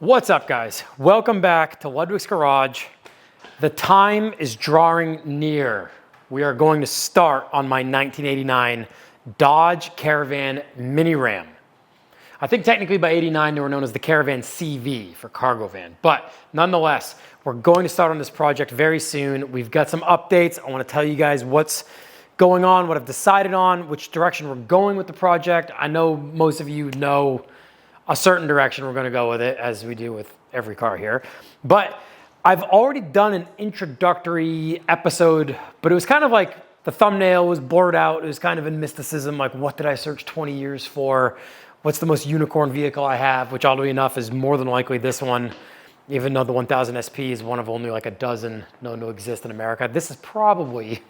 What's up, guys? Welcome back to Ludwick's Garage. The time is drawing near. We are going to start on my 1989 Dodge Caravan Mini Ram. I think technically by 89 they were known as the Caravan CV for cargo van, but nonetheless, we're going to start on this project very soon. We've got some updates. I want to tell you guys what's going on, what I've decided on, which direction we're going with the project. I know most of you know a certain direction we're going to go with it, as we do with every car here. But I've already done an introductory episode, but it was kind of like the thumbnail was blurred out. It was kind of in mysticism, like what did I search 20 years for? What's the most unicorn vehicle I have? Which, oddly enough, is more than likely this one, even though the 1000 SP is one of only like a dozen known to exist in America. This is probably,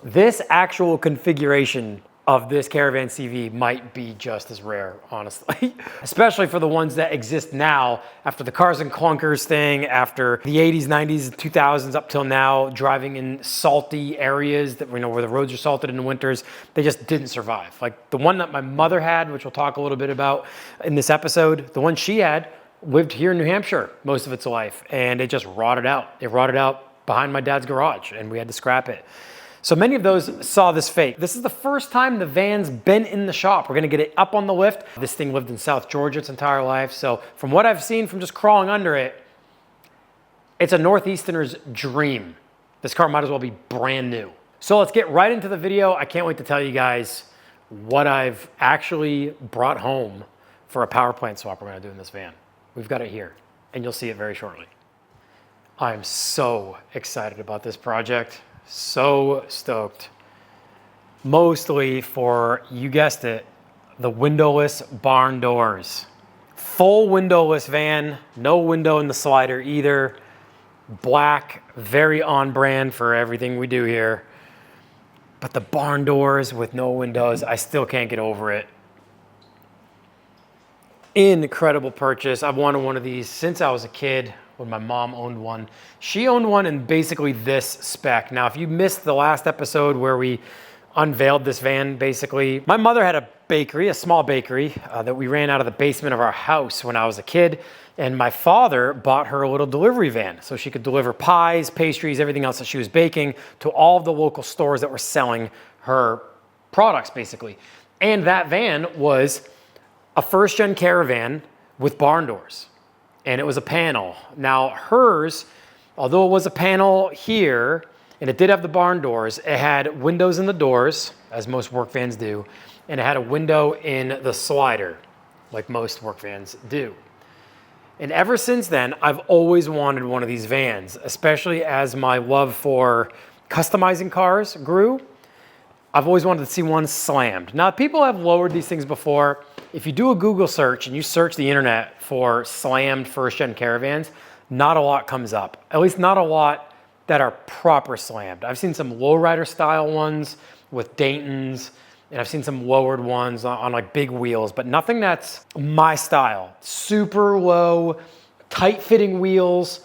this actual configuration of this Caravan CV might be just as rare, honestly. Especially for the ones that exist now after the cars and clunkers thing, after the 80s, 90s, 2000s up till now, driving in salty areas that we know where the roads are salted in the winters, they just didn't survive. Like the one that my mother had, which we'll talk a little bit about in this episode, the one she had lived here in New Hampshire most of its life, and it just rotted out. It rotted out behind my dad's garage, and we had to scrap it. So many of those saw this fate. This is the first time the van's been in the shop. We're gonna get it up on the lift. This thing lived in South Georgia its entire life. So from what I've seen from just crawling under it, it's a Northeasterner's dream. This car might as well be brand new. So let's get right into the video. I can't wait to tell you guys what I've actually brought home for a power plant swap we're gonna do in this van. We've got it here, and you'll see it very shortly. I'm so excited about this project. So stoked. Mostly for, you guessed it, the windowless barn doors. Full windowless van, no window in the slider either. Black, very on brand for everything we do here. But the barn doors with no windows, I still can't get over it. Incredible purchase. I've wanted one of these since I was a kid, when my mom owned one. She owned one in basically this spec. Now, if you missed the last episode where we unveiled this van, basically, my mother had a bakery, a small bakery that we ran out of the basement of our house when I was a kid. And my father bought her a little delivery van so she could deliver pies, pastries, everything else that she was baking to all of the local stores that were selling her products, basically. And that van was a first-gen Caravan with barn doors. And it was a panel. Now hers, although it was a panel here, and it did have the barn doors, it had windows in the doors, as most work vans do, and it had a window in the slider, like most work vans do. And ever since then, I've always wanted one of these vans, especially as my love for customizing cars grew. I've always wanted to see one slammed. Now, people have lowered these things before. If you do a Google search and you search the internet for slammed first-gen Caravans, not a lot comes up. At least not a lot that are proper slammed. I've seen some lowrider style ones with Daytons, and I've seen some lowered ones on like big wheels, but nothing that's my style. Super low, tight-fitting wheels,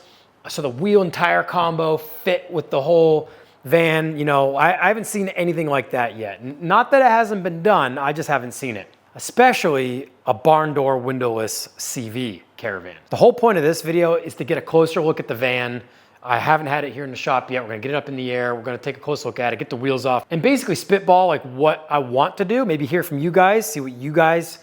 so the wheel and tire combo fit with the whole van. You know, I haven't seen anything like that yet. Not that it hasn't been done, I just haven't seen it. Especially a barn door windowless CV Caravan. The whole point of this video is to get a closer look at the van. I haven't had it here in the shop yet. We're gonna get it up in the air. We're gonna take a close look at it, get the wheels off, and basically spitball like what I want to do. Maybe hear from you guys, see what you guys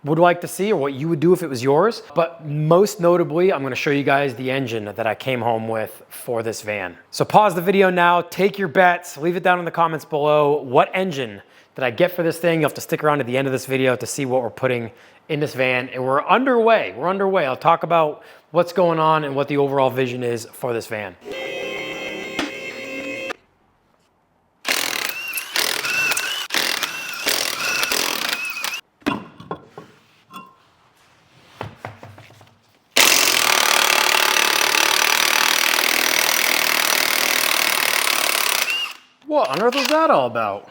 would like to see or what you would do if it was yours. But most notably, I'm gonna show you guys the engine that I came home with for this van. So pause the video now, take your bets, leave it down in the comments below. What engine did I get for this thing? You'll have to stick around to the end of this video to see what we're putting in this van. And we're underway. I'll talk about what's going on and what the overall vision is for this van. What on earth was that all about?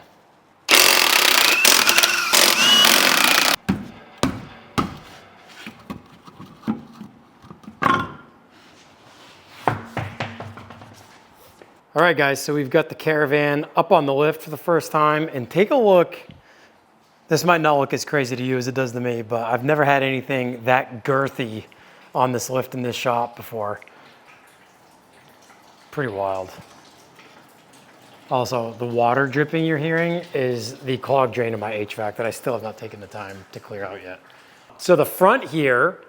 All right, guys, so we've got the Caravan up on the lift for the first time, and take a look. This might not look as crazy to you as it does to me, but I've never had anything that girthy on this lift in this shop before. Pretty wild. Also, the water dripping you're hearing is the clog drain of my HVAC that I still have not taken the time to clear out yet. So the front here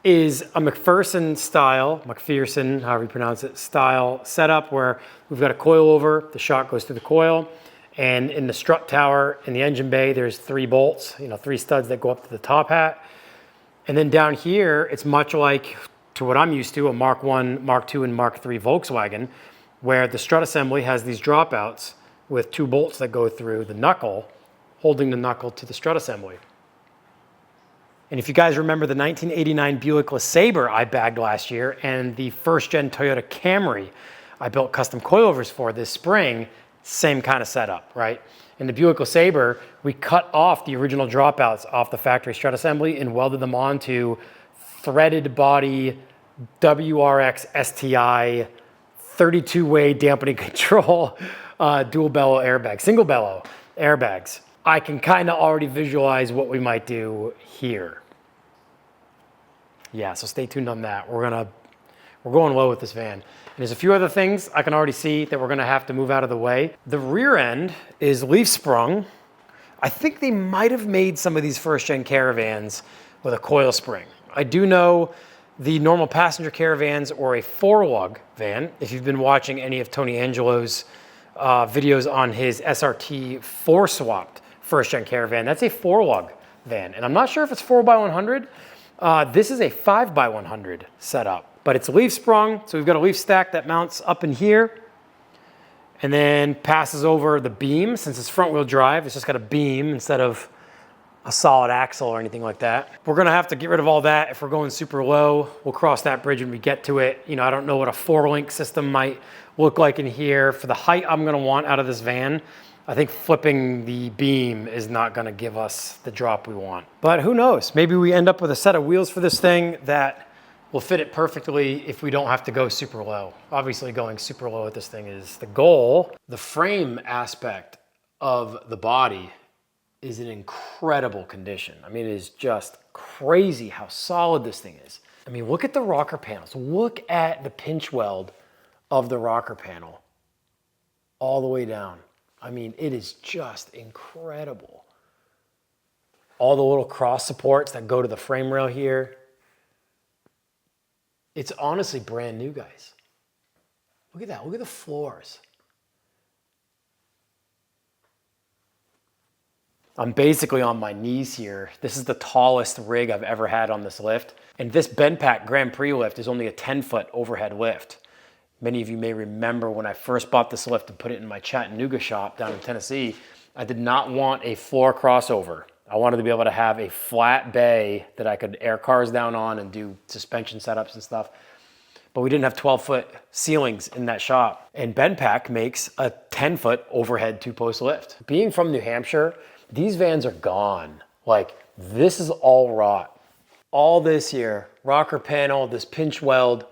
is a McPherson style, McPherson, however you pronounce it, style setup where we've got a coilover, the shock goes through the coil, and in the strut tower in the engine bay, there's 3 bolts, 3 studs that go up to the top hat. And then down here, it's much like to what I'm used to, a Mark 1, Mark 2, and Mark 3 Volkswagen, where the strut assembly has these dropouts with 2 bolts that go through the knuckle, holding the knuckle to the strut assembly. And if you guys remember the 1989 Buick LeSabre I bagged last year and the first gen Toyota Camry I built custom coilovers for this spring, same kind of setup, right? In the Buick LeSabre, we cut off the original dropouts off the factory strut assembly and welded them onto threaded body WRX STI 32-way dampening control dual bellow airbag, single bellow airbags. I can kind of already visualize what we might do here. Yeah, so stay tuned on that. We're going low with this van. And there's a few other things I can already see that we're gonna have to move out of the way. The rear end is leaf sprung. I think they might have made some of these first gen Caravans with a coil spring. I do know the normal passenger Caravans or a 4-lug van, if you've been watching any of Tony Angelo's videos on his SRT 4-swapped first gen Caravan, that's a 4-lug van. And I'm not sure if it's 4x100. This is a 5x100 setup, but it's leaf sprung. So we've got a leaf stack that mounts up in here and then passes over the beam. Since it's front wheel drive, it's just got a beam instead of a solid axle or anything like that. We're gonna have to get rid of all that if we're going super low. We'll cross that bridge when we get to it. I don't know what a 4-link system might look like in here. For the height I'm gonna want out of this van, I think flipping the beam is not gonna give us the drop we want. But who knows? Maybe we end up with a set of wheels for this thing that will fit it perfectly if we don't have to go super low. Obviously going super low with this thing is the goal. The frame aspect of the body is in incredible condition. I mean, it is just crazy how solid this thing is. I mean, look at the rocker panels. Look at the pinch weld of the rocker panel all the way down. I mean, it is just incredible. All the little cross supports that go to the frame rail here. It's honestly brand new, guys. Look at that, look at the floors. I'm basically on my knees here. This is the tallest rig I've ever had on this lift. And this Benpack Grand Prix lift is only a 10-foot overhead lift. Many of you may remember when I first bought this lift and put it in my Chattanooga shop down in Tennessee, I did not want a floor crossover. I wanted to be able to have a flat bay that I could air cars down on and do suspension setups and stuff. But we didn't have 12-foot ceilings in that shop. And Benpack makes a 10-foot overhead 2-post lift. Being from New Hampshire, these vans are gone. Like, this is all wrought. All this here, rocker panel, this pinch weld,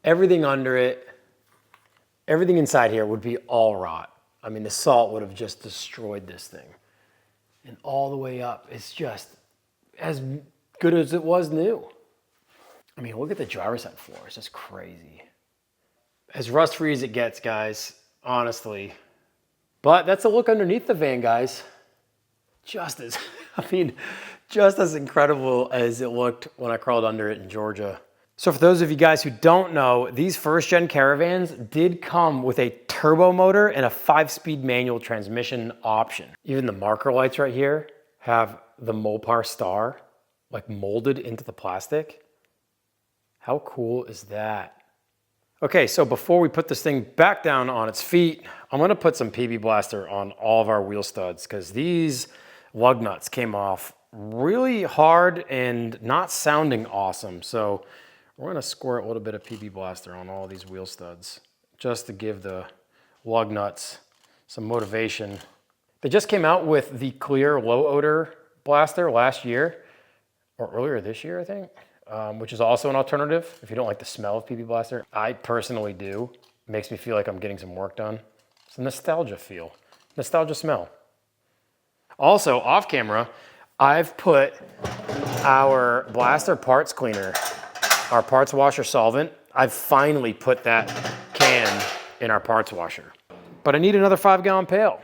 everything under it, everything inside here would be all wrought. I mean, the salt would have just destroyed this thing. And all the way up, it's just as good as it was new. I mean, look at the driver's side floor. It's just crazy. As rust-free as it gets, guys, honestly. But that's a look underneath the van, guys. Just as incredible as it looked when I crawled under it in Georgia. So for those of you guys who don't know, these first gen Caravans did come with a turbo motor and a 5-speed manual transmission option. Even the marker lights right here have the Mopar star like molded into the plastic. How cool is that? Okay, so before we put this thing back down on its feet, I'm gonna put some PB Blaster on all of our wheel studs because these lug nuts came off really hard and not sounding awesome. So we're gonna squirt a little bit of PB Blaster on all these wheel studs just to give the lug nuts some motivation. They just came out with the clear low odor blaster last year, or earlier this year, I think, which is also an alternative if you don't like the smell of PB Blaster. I personally do. It makes me feel like I'm getting some work done. It's a nostalgia feel, nostalgia smell. Also, off camera, I've put our Blaster parts cleaner, our parts washer solvent. I've finally put that can in our parts washer. But I need another 5-gallon pail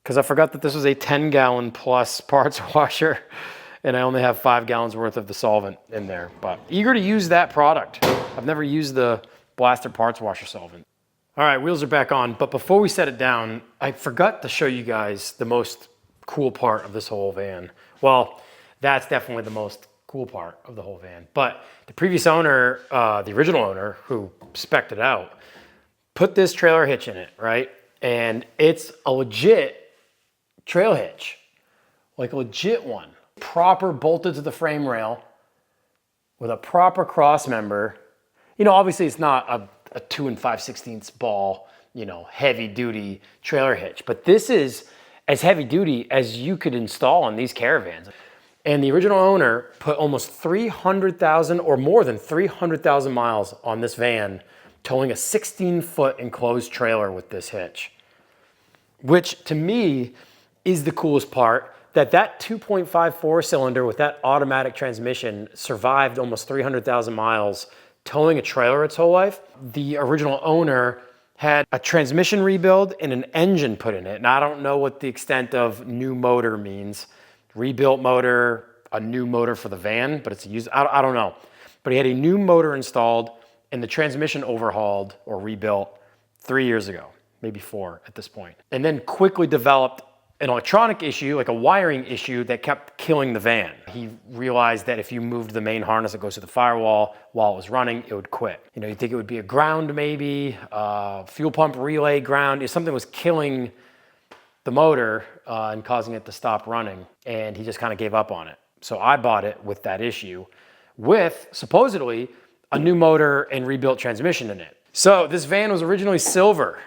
because I forgot that this was a 10-gallon plus parts washer and I only have 5 gallons worth of the solvent in there. But eager to use that product. I've never used the Blaster parts washer solvent. All right, wheels are back on, but before we set it down, I forgot to show you guys the most cool part of this whole van. Well, that's definitely the most cool part of the whole van. But the previous owner, the original owner who spec'd it out, put this trailer hitch in it, right? And it's a legit trail hitch, like a legit one. Proper bolted to the frame rail with a proper cross member. You know, obviously it's not a 2 5/16 ball, you know, heavy duty trailer hitch, but this is as heavy duty as you could install on these Caravans. And the original owner put almost 300,000 or more than 300,000 miles on this van, towing a 16-foot enclosed trailer with this hitch, which to me is the coolest part, that 2.5 4-cylinder with that automatic transmission survived almost 300,000 miles towing a trailer its whole life. The original owner had a transmission rebuild and an engine put in it. And I don't know what the extent of new motor means. Rebuilt motor, a new motor for the van, but it's used, I don't know. But he had a new motor installed and the transmission overhauled or rebuilt 3 years ago, maybe 4 at this point. And then quickly developed an electronic issue, like a wiring issue that kept killing the van. He realized that if you moved the main harness that goes to the firewall while it was running, it would quit. You know, you'd think it would be a ground maybe, fuel pump relay ground. If something was killing the motor and causing it to stop running, and he just kind of gave up on it. So I bought it with that issue, with supposedly a new motor and rebuilt transmission in it. So this van was originally silver,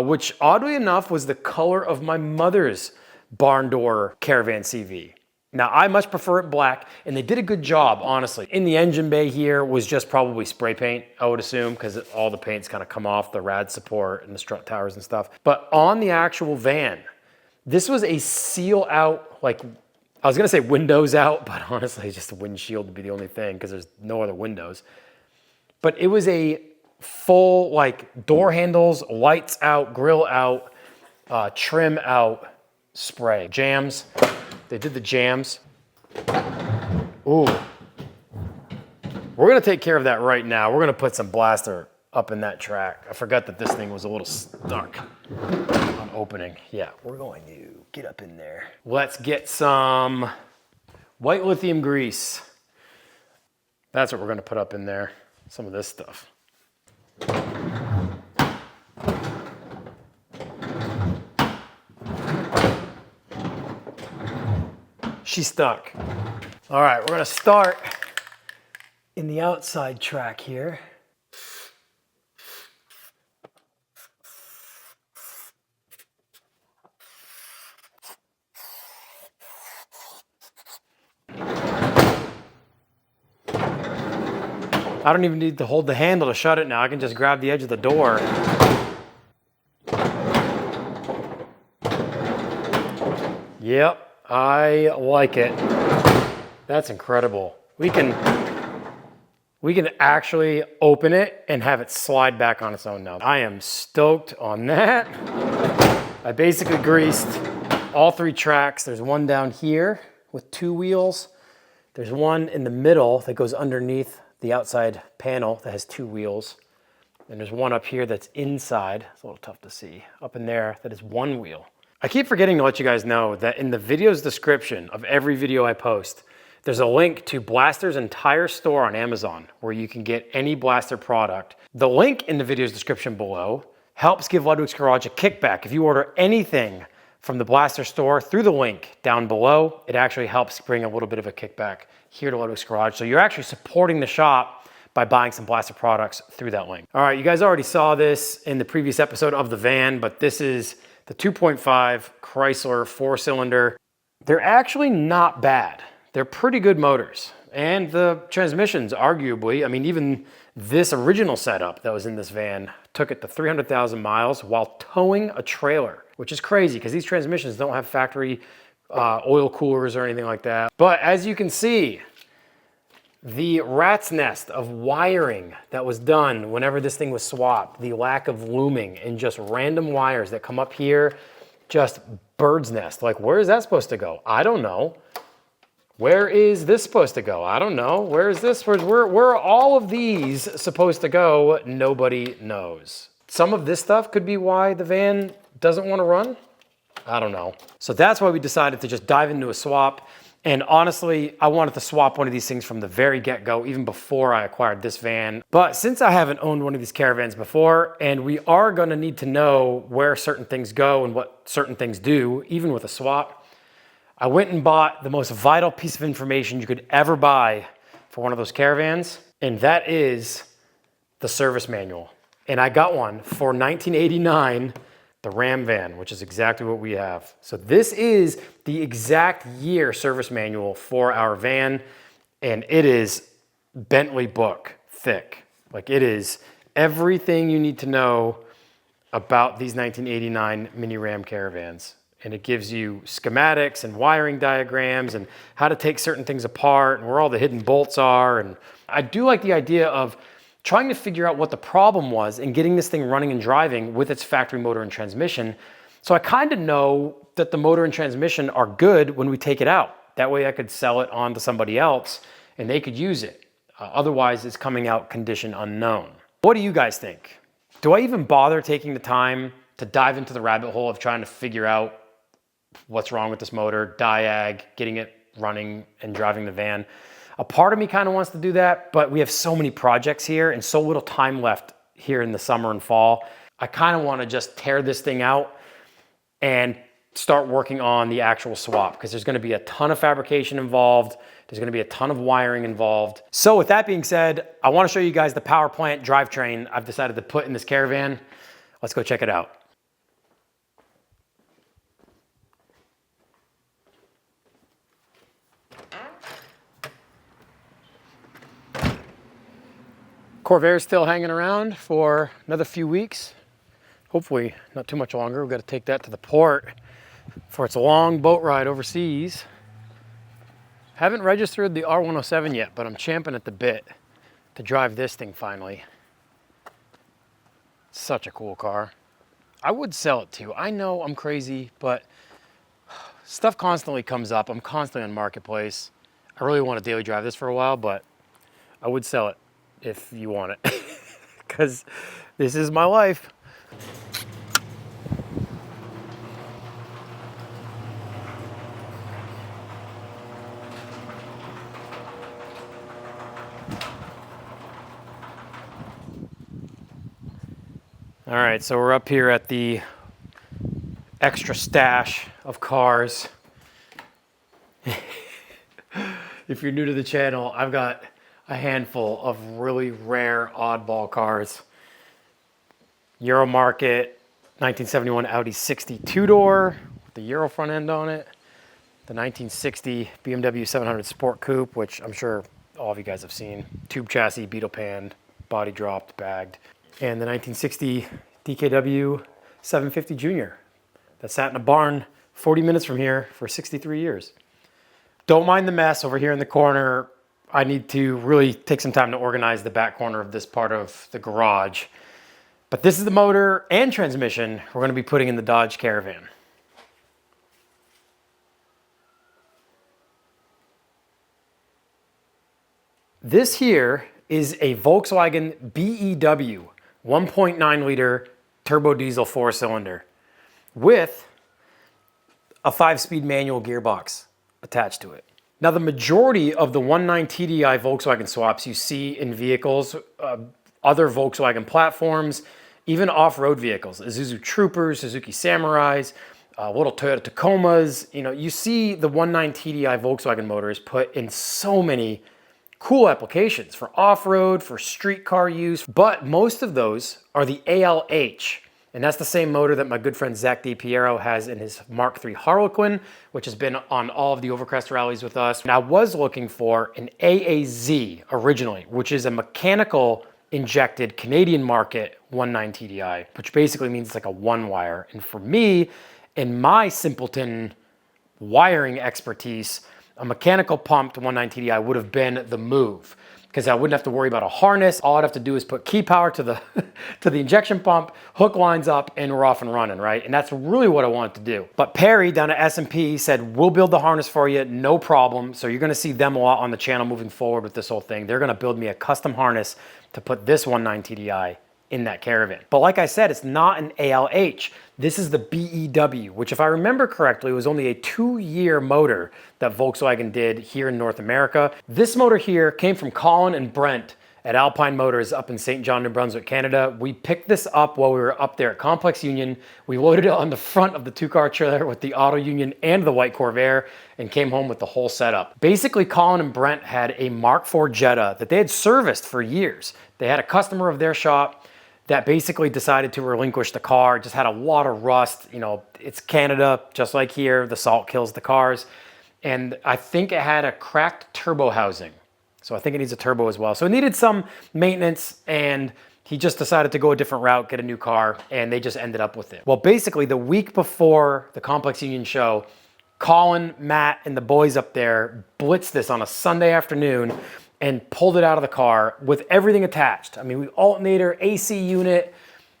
which oddly enough was the color of my mother's barn door Caravan CV. Now I much prefer it black, and they did a good job, honestly. In the engine bay here was just probably spray paint, I would assume, because all the paint's kind of come off the rad support and the strut towers and stuff. But on the actual van, this was a seal out, like, I was gonna say windows out, but honestly just the windshield would be the only thing because there's no other windows. But it was a full, like, door handles, lights out, grill out, trim out spray. Jams, they did the jams. Ooh. We're gonna take care of that right now. We're gonna put some Blaster up in that track. I forgot that this thing was a little stuck on opening. Yeah, we're going to get up in there. Let's get some white lithium grease. That's what we're gonna put up in there. Some of this stuff. She's stuck. All right, we're gonna start in the outside track here. I don't even need to hold the handle to shut it now. I can just grab the edge of the door. Yep, I like it. That's incredible. We can actually open it and have it slide back on its own now. I am stoked on that. I basically greased all 3 tracks. There's one down here with 2 wheels. There's one in the middle that goes underneath the outside panel that has 2 wheels. And there's one up here that's inside. It's a little tough to see. Up in there that is 1 wheel. I keep forgetting to let you guys know that in the video's description of every video I post, there's a link to Blaster's entire store on Amazon where you can get any Blaster product. The link in the video's description below helps give Ludwick's Garage a kickback. If you order anything from the Blaster store through the link down below, it actually helps bring a little bit of a kickback here to Ludwick's Garage. So you're actually supporting the shop by buying some Blaster products through that link. All right, you guys already saw this in the previous episode of the van, but this is the 2.5 Chrysler 4-cylinder. They're actually not bad. They're pretty good motors. And the transmissions, arguably, I mean, even this original setup that was in this van took it to 300,000 miles while towing a trailer, which is crazy because these transmissions don't have factory oil coolers or anything like that. But as you can see, the rat's nest of wiring that was done whenever this thing was swapped, the lack of looming and just random wires that come up here, just bird's nest. Like, where is that supposed to go? I don't know. Where is this supposed to go? I don't know. Where is this? Where are all of these supposed to go? Nobody knows. Some of this stuff could be why the van doesn't want to run. I don't know. So that's why we decided to just dive into a swap. And honestly, I wanted to swap one of these things from the very get-go, even before I acquired this van. But since I haven't owned one of these Caravans before, and we are gonna need to know where certain things go and what certain things do, even with a swap, I went and bought the most vital piece of information you could ever buy for one of those Caravans, and that is the service manual. And I got one for $19.89, the Ram van, which is exactly what we have. So this is the exact year service manual for our van, and it is Bentley book thick. Like, it is everything you need to know about these 1989 mini Ram Caravans. And it gives you schematics and wiring diagrams and how to take certain things apart and where all the hidden bolts are. And I do like the idea of trying to figure out what the problem was and getting this thing running and driving with its factory motor and transmission. So I kind of know that the motor and transmission are good when we take it out. That way I could sell it on to somebody else and they could use it. Otherwise it's coming out condition unknown. What do you guys think? Do I even bother taking the time to dive into the rabbit hole of trying to figure out what's wrong with this motor, diag, getting it running and driving the van? A part of me kind of wants to do that, but we have so many projects here and so little time left here in the summer and fall. I kind of want to just tear this thing out and start working on the actual swap, because there's going to be a ton of fabrication involved. There's going to be a ton of wiring involved. So with that being said, I want to show you guys the power plant drivetrain I've decided to put in this Caravan. Let's go check it out. Corvair's still hanging around for another few weeks. Hopefully not too much longer. We've got to take that to the port for its long boat ride overseas. Haven't registered the R107 yet, but I'm champing at the bit to drive this thing finally. Such a cool car. I would sell it too. I know I'm crazy, but stuff constantly comes up. I'm constantly on Marketplace. I really want to daily drive this for a while, but I would sell it if you want it, because this is my life. All right, so we're up here at the extra stash of cars. If you're new to the channel, I've got a handful of really rare oddball cars. Euro Market 1971 Audi 60 two-door with the Euro front end on it. The 1960 BMW 700 Sport Coupe, which I'm sure all of you guys have seen. Tube chassis, beetle panned, body dropped, bagged. And the 1960 DKW 750 Junior that sat in a barn 40 minutes from here for 63 years. Don't mind the mess over here in the corner. I need to really take some time to organize the back corner of this part of the garage. But this is the motor and transmission we're going to be putting in the Dodge Caravan. This here is a Volkswagen BEW 1.9 liter turbo diesel 4-cylinder with a 5-speed manual gearbox attached to it. Now, the majority of the 1.9 TDI Volkswagen swaps you see in vehicles, other Volkswagen platforms, even off-road vehicles, Isuzu Troopers, Suzuki Samurais, little Toyota Tacomas, you see the 1.9 TDI Volkswagen motors put in so many cool applications for off-road, for street car use, but most of those are the ALH. And that's the same motor that my good friend Zach DiPiero has in his Mark III Harlequin, which has been on all of the Overcrest rallies with us. And I was looking for an AAZ originally, which is a mechanical injected Canadian market 1.9 TDI, which basically means it's like a one wire. And for me, in my simpleton wiring expertise, a mechanical pumped 1.9 TDI would have been the move, because I wouldn't have to worry about a harness. All I'd have to do is put key power to the to the injection pump, hook lines up, and we're off and running, right? And that's really what I wanted to do. But Perry down at S&P said, we'll build the harness for you, no problem. So you're gonna see them a lot on the channel moving forward with this whole thing. They're gonna build me a custom harness to put this 1.9 TDI in that Caravan. But like I said, it's not an ALH. This is the BEW, which if I remember correctly, was only a 2-year motor that Volkswagen did here in North America. This motor here came from Colin and Brent at Alpine Motors up in St. John, New Brunswick, Canada. We picked this up while we were up there at Complex Union. We loaded it on the front of the 2-car trailer with the Auto Union and the white Corvair and came home with the whole setup. Basically, Colin and Brent had a Mark IV Jetta that they had serviced for years. They had a customer of their shop that basically decided to relinquish the car. It just had a lot of rust. You know, it's Canada, just like here, the salt kills the cars. And I think it had a cracked turbo housing. So I think it needs a turbo as well. So it needed some maintenance, and he just decided to go a different route, get a new car, and they just ended up with it. Well, basically the week before the Complex Union show, Colin, Matt, and the boys up there blitzed this on a Sunday afternoon and pulled it out of the car with everything attached. I mean, we alternator, AC unit,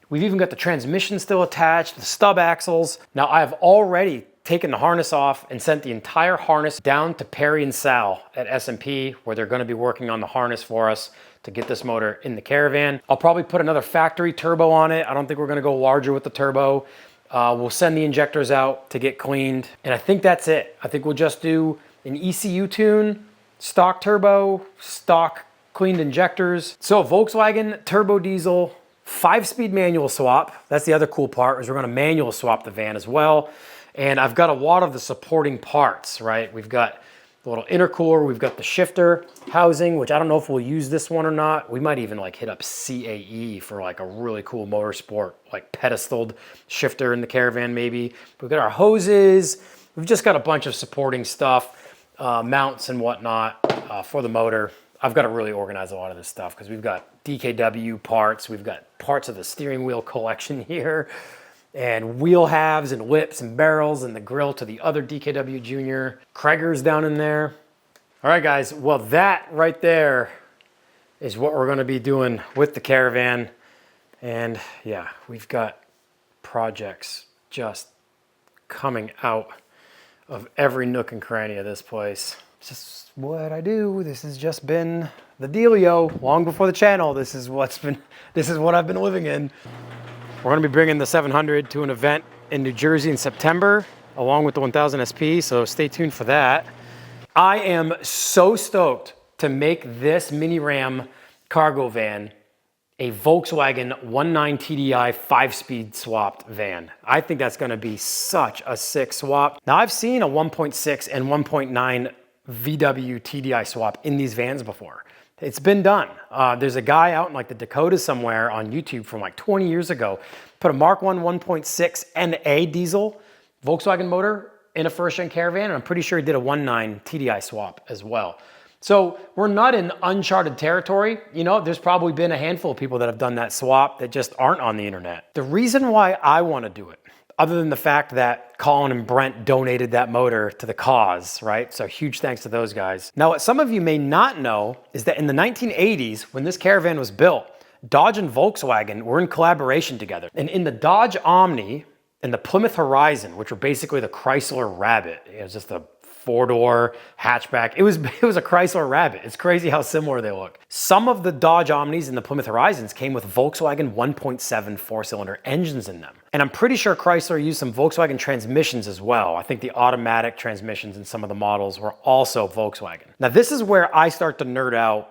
we've even got the transmission still attached, the stub axles. Now I have already taken the harness off and sent the entire harness down to Perry and Sal at S&P, where they're gonna be working on the harness for us to get this motor in the Caravan. I'll probably put another factory turbo on it. I don't think we're gonna go larger with the turbo. We'll send the injectors out to get cleaned. And I think that's it. I think we'll just do an ECU tune, stock turbo, stock cleaned injectors. So Volkswagen turbo diesel, 5-speed manual swap. That's the other cool part, is we're gonna manual swap the van as well. And I've got a lot of the supporting parts, right? We've got the little intercooler, we've got the shifter housing, which I don't know if we'll use this one or not. We might even like hit up CAE for like a really cool motorsport, like pedestaled shifter in the Caravan maybe. We've got our hoses. We've just got a bunch of supporting stuff. Mounts and whatnot for the motor. I've got to really organize a lot of this stuff because we've got DKW parts, we've got parts of the steering wheel collection here, and wheel halves and lips and barrels and the grill to the other DKW Junior. Krieger's down in there. All right, guys, well, that right there is what we're going to be doing with the Caravan. And yeah, we've got projects just coming out of every nook and cranny of this place. It's just what I do. This has just been the dealio long before the channel. This is what I've been living in. We're gonna be bringing the 700 to an event in New Jersey in September, along with the 1000 SP, so stay tuned for that. I am so stoked to make this mini Ram cargo van a Volkswagen 1.9 TDI 5-speed swapped van. I think that's gonna be such a sick swap. Now I've seen a 1.6 and 1.9 VW TDI swap in these vans before. It's been done. There's a guy out in like the Dakotas somewhere on YouTube from like 20 years ago, put a Mark 1 1.6 NA diesel Volkswagen motor in a first-gen Caravan, and I'm pretty sure he did a 1.9 TDI swap as well. So we're not in uncharted territory. You know, there's probably been a handful of people that have done that swap that just aren't on the internet. The reason why I want to do it, other than the fact that Colin and Brent donated that motor to the cause, right? So huge thanks to those guys. Now, what some of you may not know is that in the 1980s, when this Caravan was built, Dodge and Volkswagen were in collaboration together. And in the Dodge Omni and the Plymouth Horizon, which were basically the Chrysler Rabbit, it was just a 4-door hatchback. It was a Chrysler Rabbit. It's crazy how similar they look. Some of the Dodge Omnis and the Plymouth Horizons came with Volkswagen 1.7 4-cylinder engines in them. And I'm pretty sure Chrysler used some Volkswagen transmissions as well. I think the automatic transmissions in some of the models were also Volkswagen. Now this is where I start to nerd out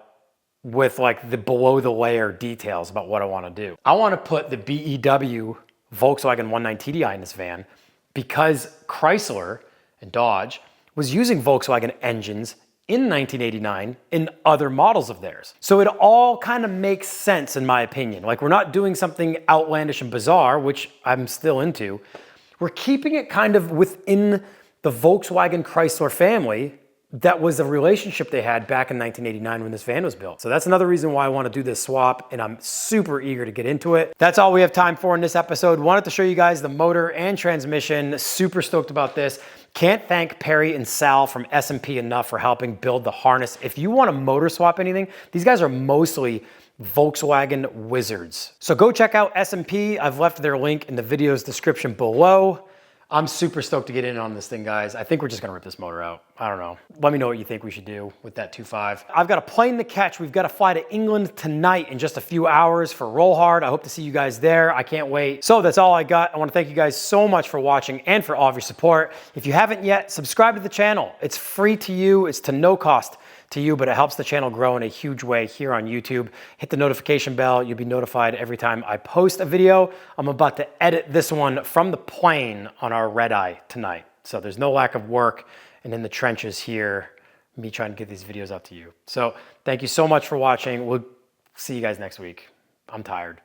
with like the below the layer details about what I want to do. I want to put the BEW Volkswagen 1.9 TDI in this van because Chrysler and Dodge was using Volkswagen engines in 1989 in other models of theirs. So it all kind of makes sense in my opinion. Like we're not doing something outlandish and bizarre, which I'm still into. We're keeping it kind of within the Volkswagen Chrysler family, that was a relationship they had back in 1989 when this van was built. So that's another reason why I want to do this swap, and I'm super eager to get into it. That's all we have time for in this episode. Wanted to show you guys the motor and transmission. Super stoked about this. Can't thank Perry and Sal from S&P enough for helping build the harness. If you want to motor swap anything, these guys are mostly Volkswagen wizards. So go check out S&P. I've left their link in the video's description below. I'm super stoked to get in on this thing, guys. I think we're just gonna rip this motor out. I don't know. Let me know what you think we should do with that 2.5. I've got a plane to catch. We've got to fly to England tonight in just a few hours for Roll Hard. I hope to see you guys there. I can't wait. So that's all I got. I wanna thank you guys so much for watching and for all of your support. If you haven't yet, subscribe to the channel. It's free to you. It's to no cost to you, but it helps the channel grow in a huge way here on YouTube. Hit the notification bell. You'll be notified every time I post a video. I'm about to edit this one from the plane on our red eye tonight. So there's no lack of work and in the trenches here, me trying to get these videos out to you. So thank you so much for watching. We'll see you guys next week. I'm tired.